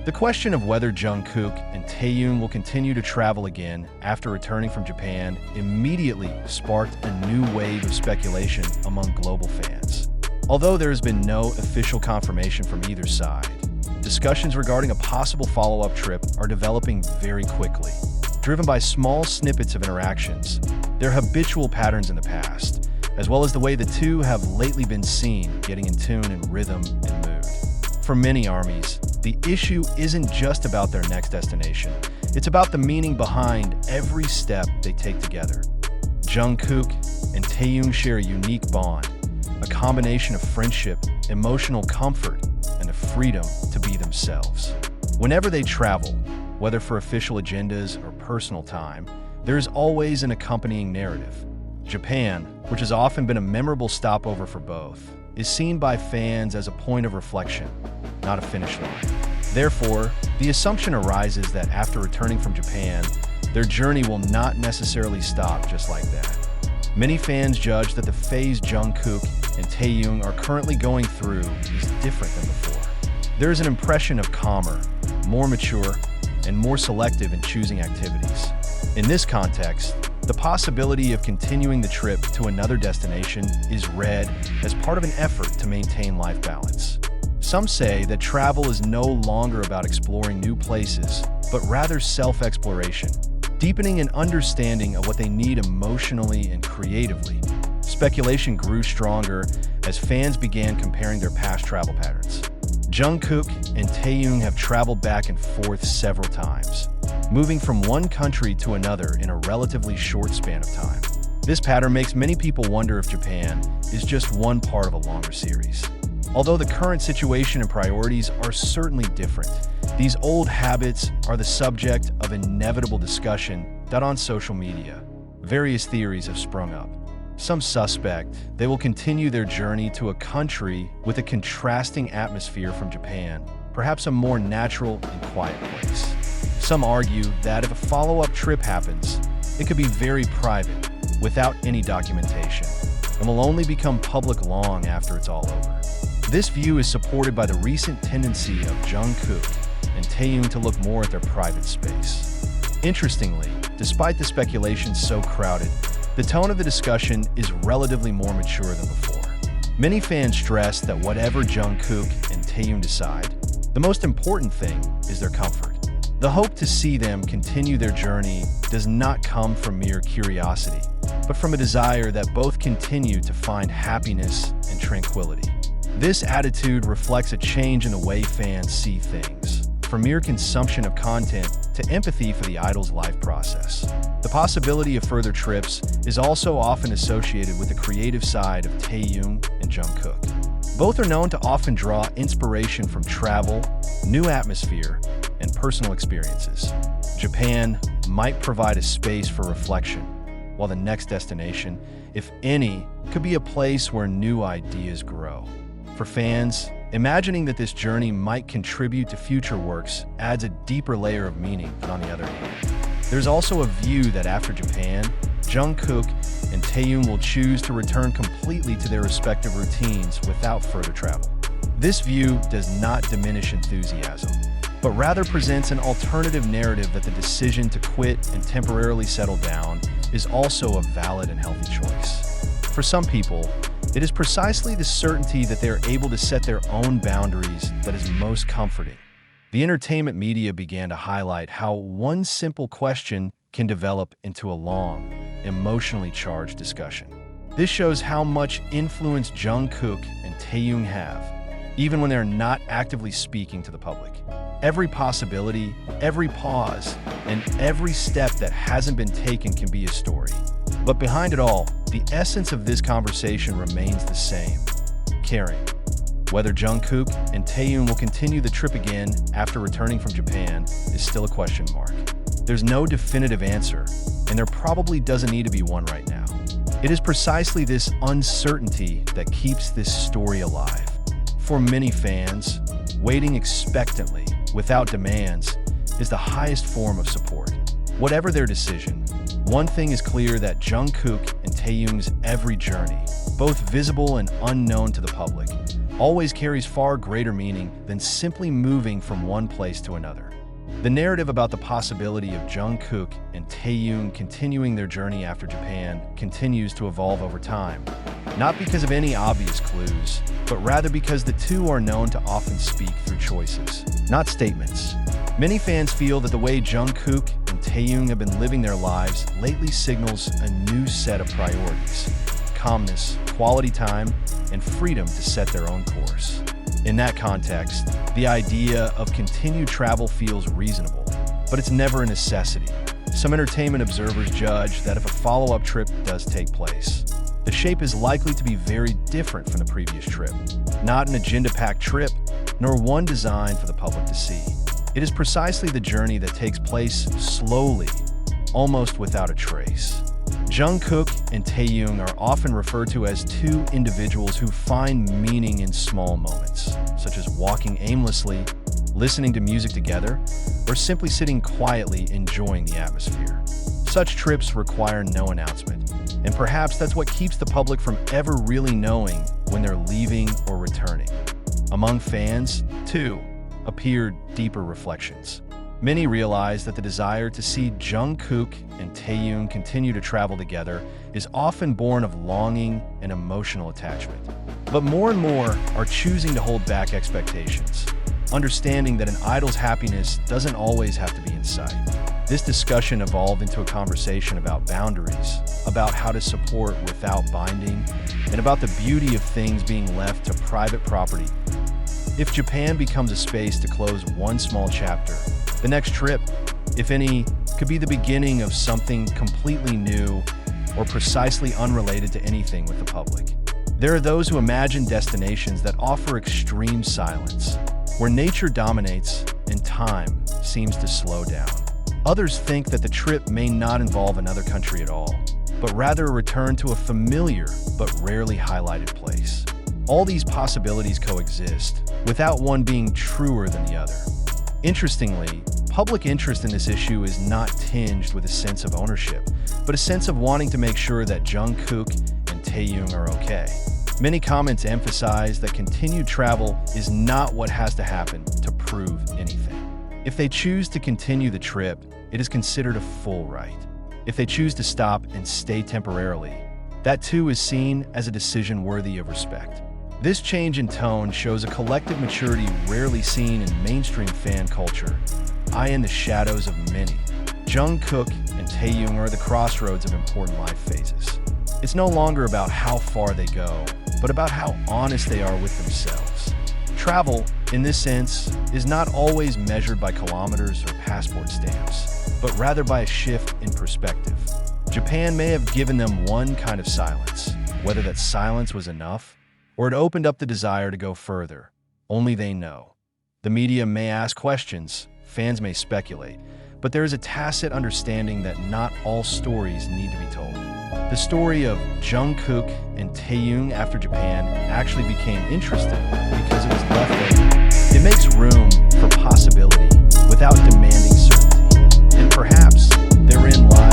The question of whether Jungkook and Taehyung will continue to travel again after returning from Japan immediately sparked a new wave of speculation among global fans. Although there has been no official confirmation from either side, discussions regarding a possible follow-up trip are developing very quickly. Driven by small snippets of interactions, their habitual patterns in the past, as well as the way the two have lately been seen getting in tune in rhythm and mood. For many armies, the issue isn't just about their next destination. It's about the meaning behind every step they take together. Jungkook and Taehyung share a unique bond, a combination of friendship, emotional comfort, and the freedom to be themselves. Whenever they travel, whether for official agendas or personal time, there is always an accompanying narrative. Japan, which has often been a memorable stopover for both, is seen by fans as a point of reflection, not a finish line. Therefore, the assumption arises that after returning from Japan, their journey will not necessarily stop just like that. Many fans judge that the phase Jungkook and Taehyung are currently going through is different than before. There is an impression of calmer, more mature, and more selective in choosing activities. In this context, the possibility of continuing the trip to another destination is read as part of an effort to maintain life balance. Some say that travel is no longer about exploring new places, but rather self-exploration, deepening an understanding of what they need emotionally and creatively. Speculation grew stronger as fans began comparing their past travel patterns. Jungkook and Taehyung have traveled back and forth several times, moving from one country to another in a relatively short span of time. This pattern makes many people wonder if Japan is just one part of a longer series. Although the current situation and priorities are certainly different, these old habits are the subject of inevitable discussion that on social media, various theories have sprung up. Some suspect they will continue their journey to a country with a contrasting atmosphere from Japan, perhaps a more natural and quiet place. Some argue that if a follow-up trip happens, it could be very private, without any documentation, and will only become public long after it's all over. This view is supported by the recent tendency of Jungkook and Taehyung to look more at their private space. Interestingly, despite the speculation so crowded, the tone of the discussion is relatively more mature than before. Many fans stress that whatever Jungkook and Taehyung decide, the most important thing is their comfort. The hope to see them continue their journey does not come from mere curiosity, but from a desire that both continue to find happiness and tranquility. This attitude reflects a change in the way fans see things, from mere consumption of content to empathy for the idol's life process. The possibility of further trips is also often associated with the creative side of Taehyung and Jungkook. Both are known to often draw inspiration from travel, new atmosphere, and personal experiences. Japan might provide a space for reflection, while the next destination, if any, could be a place where new ideas grow. For fans, imagining that this journey might contribute to future works adds a deeper layer of meaning. On the other hand, there's also a view that after Japan, Jungkook and Taehyung will choose to return completely to their respective routines without further travel. This view does not diminish enthusiasm, but rather presents an alternative narrative that the decision to quit and temporarily settle down is also a valid and healthy choice. For some people, it is precisely the certainty that they are able to set their own boundaries that is most comforting. The entertainment media began to highlight how one simple question can develop into a long, emotionally charged discussion. This shows how much influence Jungkook and Taehyung have, even when they're not actively speaking to the public. Every possibility, every pause, and every step that hasn't been taken can be a story. But behind it all, the essence of this conversation remains the same: caring. Whether Jungkook and Taehyung will continue the trip again after returning from Japan is still a question mark. There's no definitive answer, and there probably doesn't need to be one right now. It is precisely this uncertainty that keeps this story alive. For many fans, waiting expectantly, without demands, is the highest form of support. Whatever their decision, one thing is clear: that Jungkook and Taehyung's every journey, both visible and unknown to the public, always carries far greater meaning than simply moving from one place to another. The narrative about the possibility of Jungkook and Taehyung continuing their journey after Japan continues to evolve over time, not because of any obvious clues, but rather because the two are known to often speak through choices, not statements. Many fans feel that the way Jungkook and Taehyung have been living their lives lately signals a new set of priorities: calmness, quality time, and freedom to set their own course. In that context, the idea of continued travel feels reasonable, but it's never a necessity. Some entertainment observers judge that if a follow-up trip does take place, the shape is likely to be very different from the previous trip. Not an agenda-packed trip, nor one designed for the public to see. It is precisely the journey that takes place slowly, almost without a trace. Jungkook and Taehyung are often referred to as two individuals who find meaning in small moments, such as walking aimlessly, listening to music together, or simply sitting quietly enjoying the atmosphere. Such trips require no announcement, and perhaps that's what keeps the public from ever really knowing when they're leaving or returning. Among fans, too, appear deeper reflections. Many realize that the desire to see Jungkook and Taehyung continue to travel together is often born of longing and emotional attachment. But more and more are choosing to hold back expectations, understanding that an idol's happiness doesn't always have to be in sight. This discussion evolved into a conversation about boundaries, about how to support without binding, and about the beauty of things being left to private property. If Japan becomes a space to close one small chapter, the next trip, if any, could be the beginning of something completely new or precisely unrelated to anything with the public. There are those who imagine destinations that offer extreme silence, where nature dominates and time seems to slow down. Others think that the trip may not involve another country at all, but rather a return to a familiar but rarely highlighted place. All these possibilities coexist, without one being truer than the other. Interestingly, public interest in this issue is not tinged with a sense of ownership, but a sense of wanting to make sure that Jungkook and Taehyung are okay. Many comments emphasize that continued travel is not what has to happen to prove anything. If they choose to continue the trip, it is considered a full right. If they choose to stop and stay temporarily, that too is seen as a decision worthy of respect. This change in tone shows a collective maturity rarely seen in mainstream fan culture. In the shadows of many, Jungkook and Taehyung are at the crossroads of important life phases. It's no longer about how far they go, but about how honest they are with themselves. Travel, in this sense, is not always measured by kilometers or passport stamps, but rather by a shift in perspective. Japan may have given them one kind of silence. Whether that silence was enough, or it opened up the desire to go further, only they know. The media may ask questions, fans may speculate, but there is a tacit understanding that not all stories need to be told. The story of Jungkook and Taehyung after Japan actually became interesting because it was left open. It makes room for possibility without demanding certainty. And perhaps therein lies